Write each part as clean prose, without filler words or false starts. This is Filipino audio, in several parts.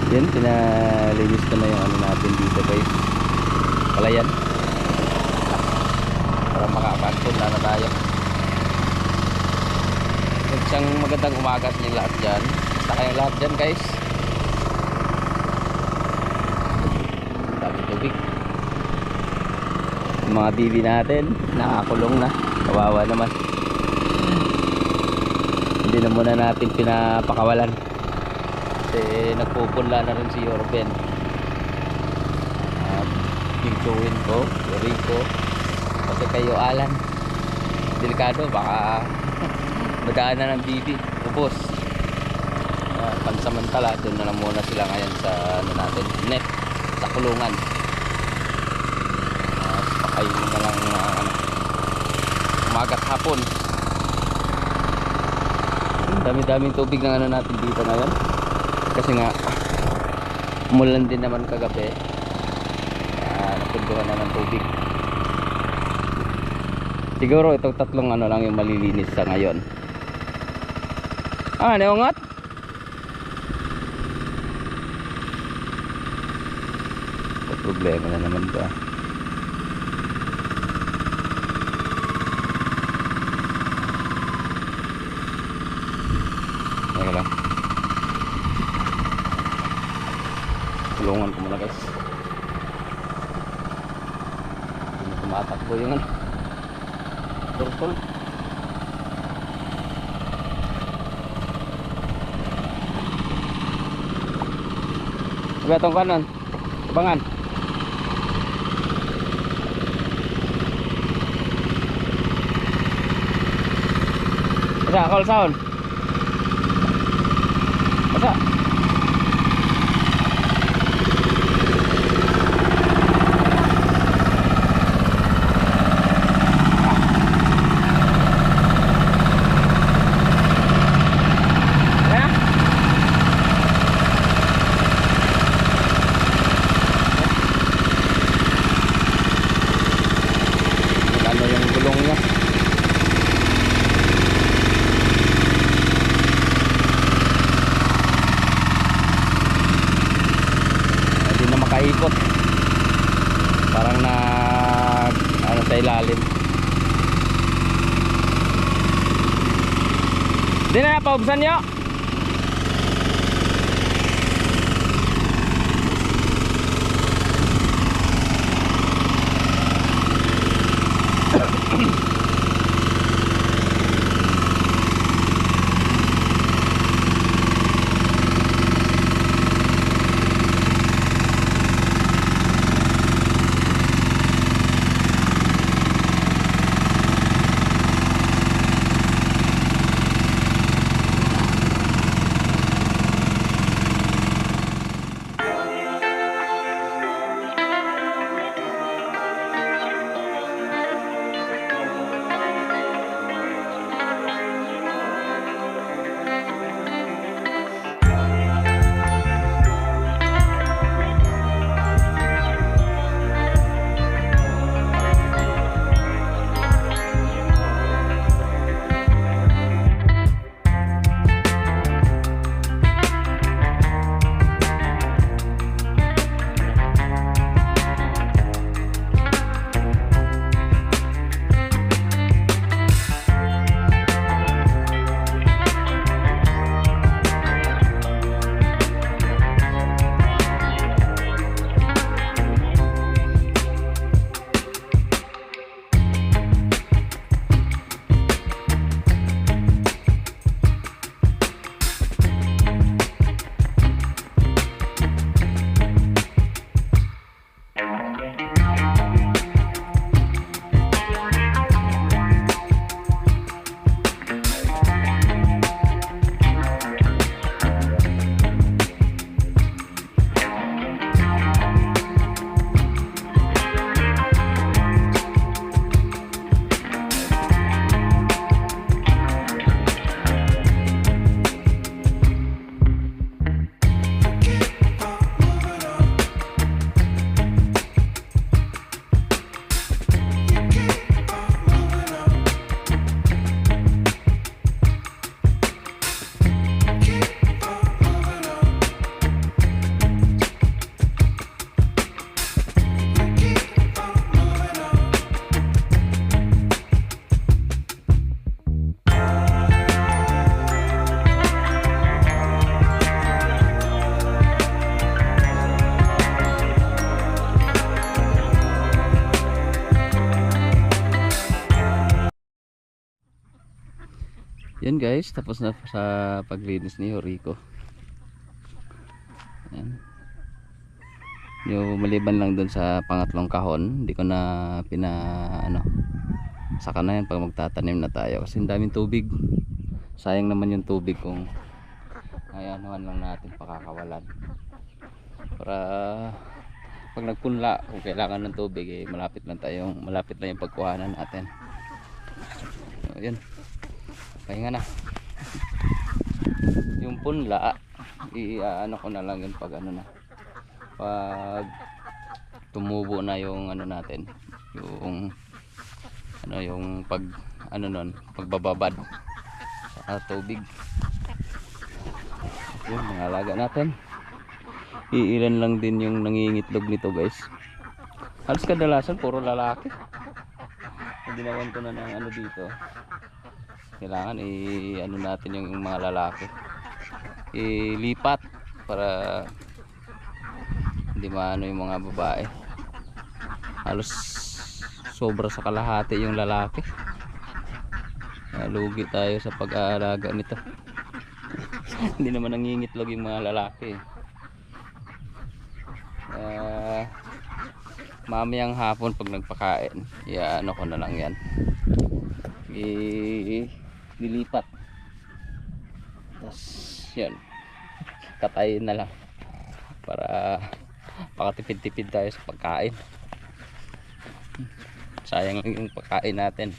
Yan, pinalinis ko na yung ano natin dito guys, palayan, para makapagpunta na tayo. Isang magandang umaga sa inyo lahat dyan. Basta kayong lahat dyan guys. Dami tubig. Yung mga bibi natin nakakulong na, kawawa naman. Hindi na muna natin pinapakawalan kasi nagpupunla na rin si Yorben. Bigtuin ko, Rico, kasi kayo Alan, delikado, baka madaanan ng bibi, ubos. Pansamantala, doon na lang muna sila ngayon sa ano natin, net, sa kulungan. Pakain na lang umagat hapon. Dami-daming tubig ng ano natin dito ngayon. Kasi nga umulan din naman kagabi. Napunduhan na ng tubig. Siguro itong tatlong ano lang yung malilinis sa ngayon. Neongat? May problema na naman ba? Teka lang. Tulungan ko muna guys. Hindi tumatakbo yung ano, turtle. Sabi atong kanan, abangan. Asa, call sound. Asa. Ikot parang na ano sa ilalim. Di na paubsan nyo. Yan guys, tapos na sa paglinis ni Rico. Yan. Yung maliban lang dun sa pangatlong kahon, hindi ko na saka na yan pag magtatanim na tayo kasi ang daming tubig. Sayang naman yung tubig kung ayanuhan lang natin pakakawalan. Para pag nagpunla, kung kailangan ng tubig malapit lang yung pagkuhanan natin. So, yun. Pahinga na. Yung punla, ko na lang yun pag pag tumubo na yung natin, yung pagbababad sa tubig. Yun, mga alaga natin. Iilan lang din yung nangingitlog nito guys. Halos kadalasan puro lalaki. Ginawan ko na ng dito. Kailangan natin yung mga lalaki. Ilipat para hindi maano yung mga babae. Halos sobra sa kalahati yung lalaki. Lugi tayo sa pag-aalaga nito. Hindi naman nangingitlog yung mga lalaki. Mamayang hapon pag nagpakain, ko na lang yan. Dilipat. Tapos yan, katayin na lang para pakatipid-tipid tayo sa pagkain. Sayang lang yung pagkain natin,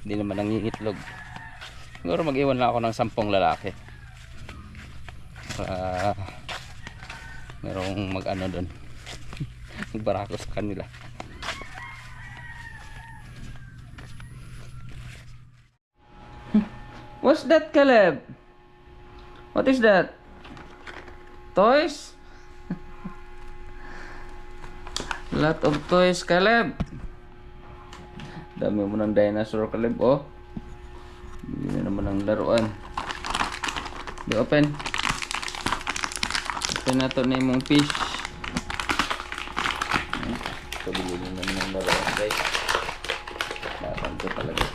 hindi naman nangingitlog. Siguro mag-iwan lang ako ng 10 lalaki para merong doon magbarako sa kanila. What's that, Caleb? What is that? Toys? Lot of toys, Caleb. Dami mo ng dinosaur, Caleb. Oh, hindi na naman ang laruan. Di open. Open na to na yung fish. Ito, bilhin naman ng laruan, guys. Laruan ko talaga.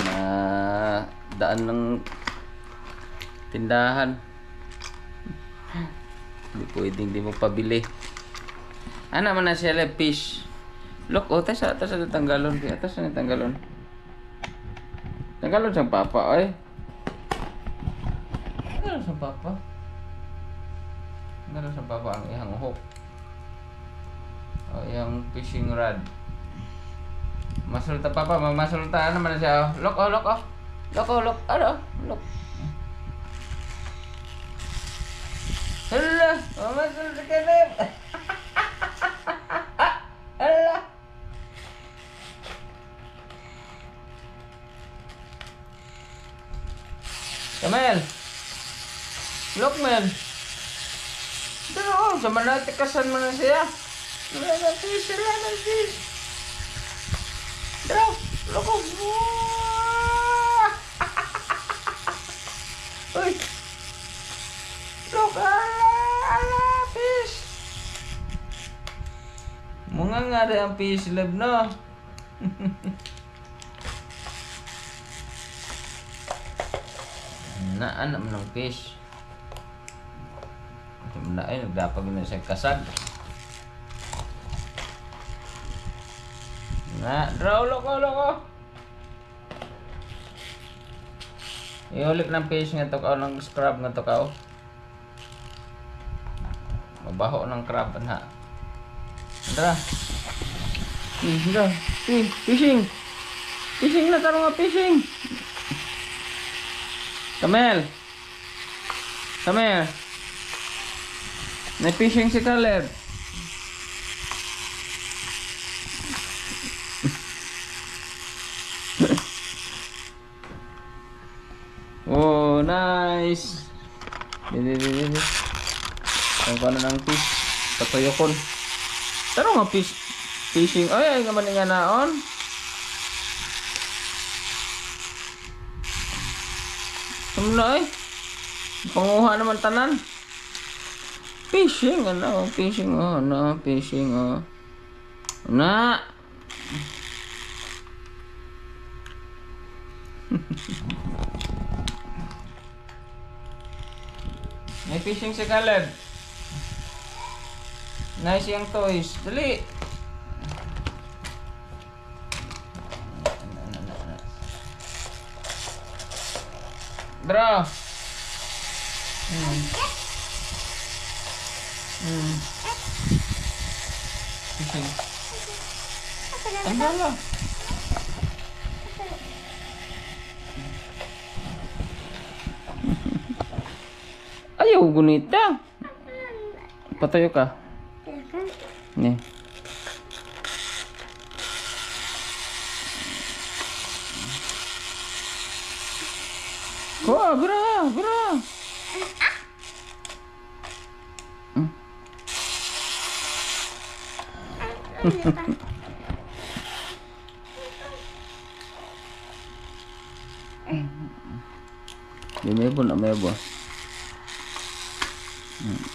Na daan ng tindahan, hindi pwedeng di mo pabili. Ano man na siya, fish. Look, tas na tanggalon. Tas na tanggalon. Tanggalon siyang papa, ay. Tanggalon siyang papa. Tanggalon siyang papa ang ihang hook. O, yung fishing rod. Masulta papa, mamasulta. Ano man na siya, look. Look. Ano? Look. Hala, mamasulta ka na. Hala. Kamel. Look, Mel. Dito, sa manatikasan mo na siya. Wala na fish. Drop. Look. Uy. Look, ala, fish. Mga nga rin ang fish lab, no? Naan naman ng fish. Nagdapag na siya kasag. Draw, loko. Iulik ng fish nga to ka, ng scrub nga to ka. Mabaho ng crab na. Andra. Andra. Fishing na taro nga, fishing. Kamel. May fishing si Caleb. Oh, nice. Dili. Ang kano ng fish. Patuyokon. Taro nga fishing. Ay naman nga naon. Sumna ay. Panguha naman tanan. Fishing. May fishing si Caleb. Nice yung toys. Dali. Bro. Fishing. Ang bala. Ayaw gunita. Patayo ka. Nih. Wah, bra. Di may bo.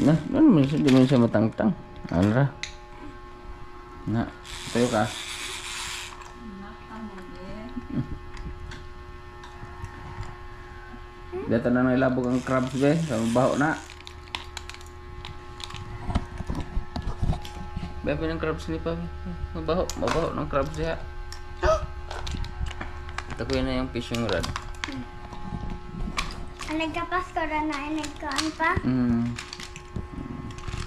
Nah, di man siya matangtang. Alra. Na, tayo ka. Dito na nailabog ang crabs be, sa mabaho na. Bebe ng crabs ni pa. Mabaho ng crabs diha. Ito ko yun na yung fishing rod. Nagkapasko na nagkaan pa.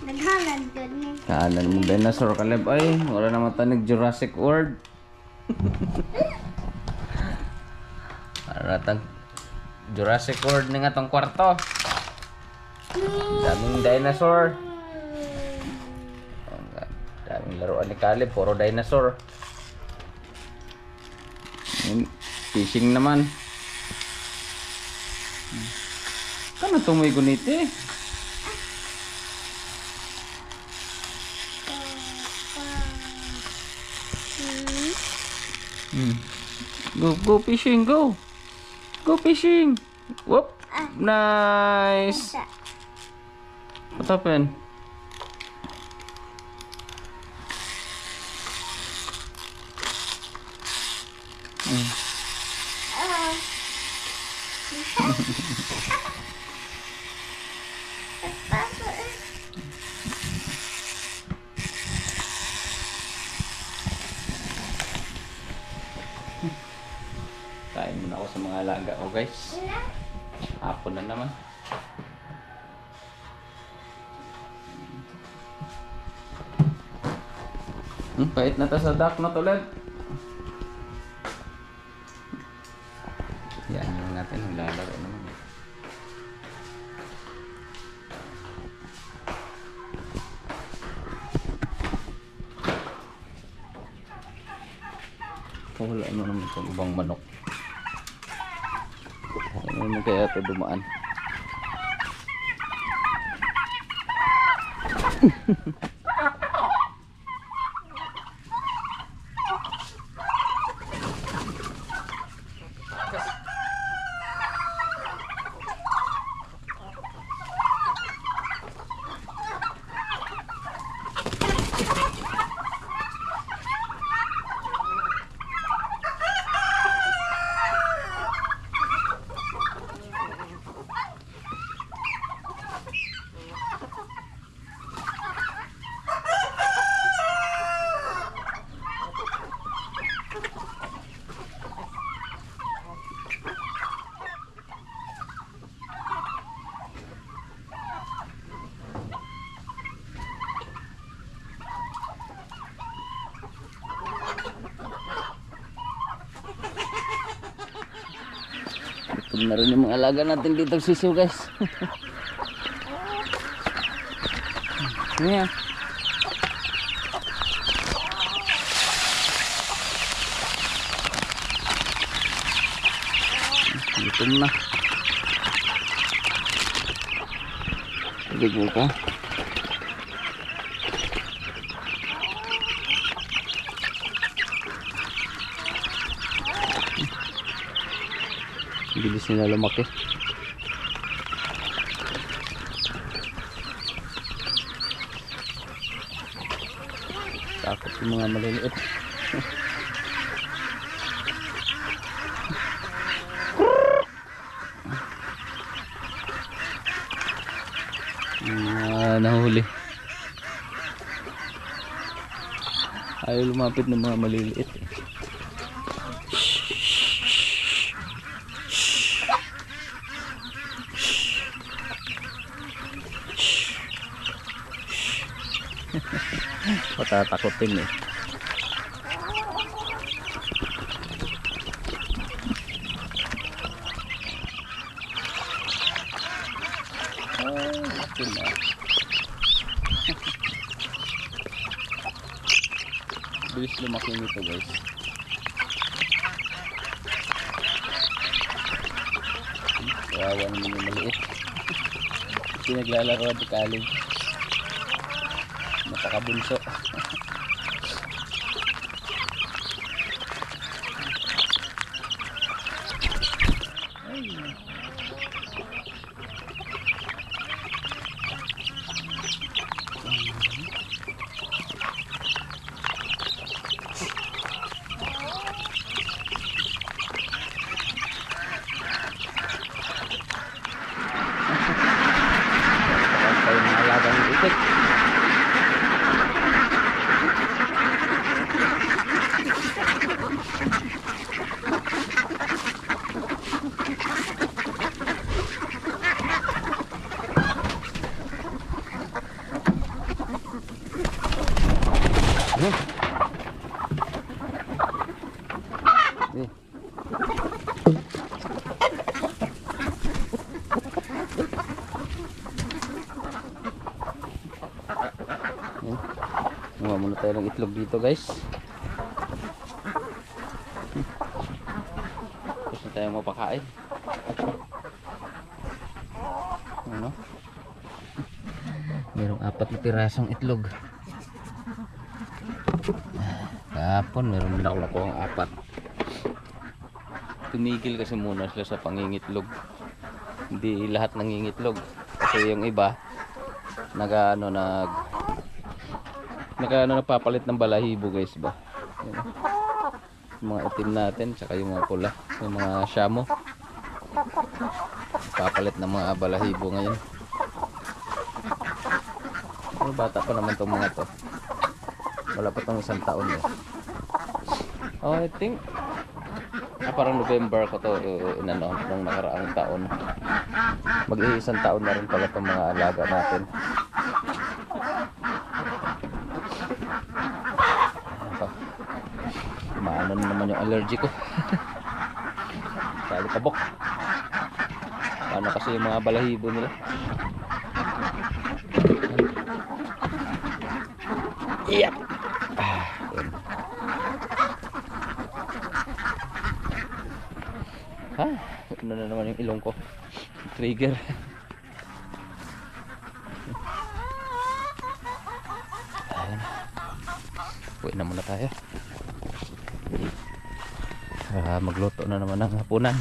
Naghalag doon ni. Kaanan mo dinosaur Caleb ay, wala naman tanig Jurassic World. Para tang Jurassic World nga tong kwarto. Daming dinosaur. Daming laruan ni Caleb, puro dinosaur. Fishing naman. Kano tumoy guniti? Go fishing, go fishing. Whoop, nice. What happened? Kain muna ako sa mga alaga ko guys. Hapon na naman. Pait na to sa duck na tulad. Yan yung natin ang lalaro naman. Wala naman sa ibang manok. Ano naman kaya ito dumaan? Gutom na rin yung mga alaga natin dito sisiw guys. Ayan. Gutom na. Tubig mo ka. Bilis nila lumaki. Takot yung mga maliliit. Nahuli. Ayaw lumapit ng mga maliliit eh. Patatakotin eh. Laki na. Bilis lumaki nito guys. Kawawa naman yung maliit. Pinaglalaro at kalig. Napakabunso. Kayo mga alagang itik. Muha muna tayo ng itlog dito guys. Tapos na tayo mapakain. Ano? Merong 4 na pirasong itlog. Kahapon meron din ako nakuha ang 4. Tumigil kasi muna sila sa pangingitlog. Hindi lahat nangingitlog. Kasi yung iba napapalit ng balahibo guys ba. Yan. Yung mga itim natin tsaka yung mga pula, yung mga shamo. Papalit ng mga balahibo ngayon. Pero bata pa naman tong mga to. Wala pa tong 1 taon eh. Oh, I think parang November ko to nung nakaraang taon. Mag-1 taon na rin pala itong mga alaga natin. Maano na naman yung allergy ko. Sali kabok. Paano kasi yung mga balahibo nila. Yep. Yun. Ano na naman yung ilong ko. Trigger. Ayan. Uwi na muna tayo. Magluto na naman ng hapunan.